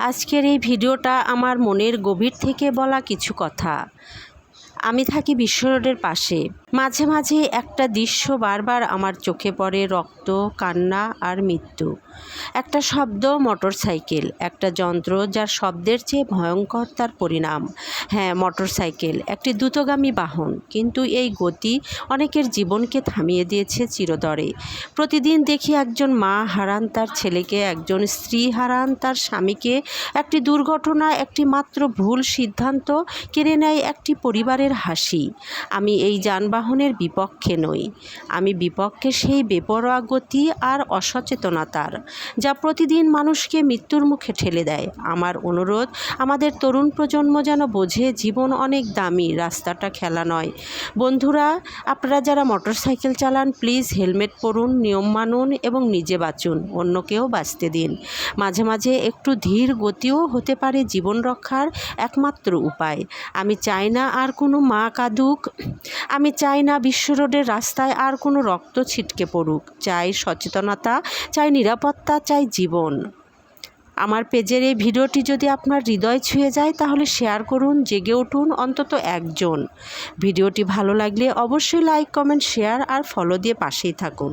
আজকের এই ভিডিওটা আমার মনের গভীর থেকে বলা কিছু কথা। আমি থাকি বিশ্ব রোডের পাশে। মাঝে মাঝে একটা দৃশ্য বারবার আমার চোখে পড়ে, রক্ত, কান্না আর মৃত্যু। একটা শব্দ, মোটরসাইকেল, একটা যন্ত্র যার শব্দের চেয়ে ভয়ঙ্কর তার পরিণাম। হ্যাঁ, মোটরসাইকেল একটি দ্রুতগামী বাহন, কিন্তু এই গতি অনেকের জীবনকে থামিয়ে দিয়েছে চিরতরে। প্রতিদিন দেখি একজন মা হারান তার ছেলেকে, একজন স্ত্রী হারান তার স্বামীকে, একটি দুর্ঘটনা, একটি মাত্র ভুল সিদ্ধান্ত কেড়ে নেয় একটি পরিবারের হাসি। আমি এই যানবাহনের বিপক্ষে নই, আমি বিপক্ষে সেই বেপরোয়া গতি আর অসচেতনতার, যা প্রতিদিন মানুষকে মৃত্যুর মুখে ঠেলে দেয়। আমার অনুরোধ, আমাদের তরুণ প্রজন্ম যেন বোঝে জীবন অনেক দামি, রাস্তাটা খেলা নয়। বন্ধুরা, আপনারা যারা মোটরসাইকেল চালান, প্লিজ হেলমেট পরুন, নিয়ম মানুন এবং নিজে বাঁচুন, অন্যকেও বাঁচতে দিন। মাঝে মাঝে একটু ধীর গতিও হতে পারে জীবন রক্ষার একমাত্র উপায়। আমি চাই না আর কোনো মা কাঁদুক, আমি চাই না বিশ্ব রোডের রাস্তায় আর কোনো রক্ত ছিটকে পড়ুক। চাই সচেতনতা, চাই নিরাপত্তা, চাই জীবন। আমার পেজের এই ভিডিওটি যদি আপনার হৃদয় ছুঁয়ে যায় তাহলে শেয়ার করুন, জেগে উঠুন অন্তত একজন। ভিডিওটি ভালো লাগলে অবশ্যই লাইক, কমেন্ট, শেয়ার আর ফলো দিয়ে পাশেই থাকুন।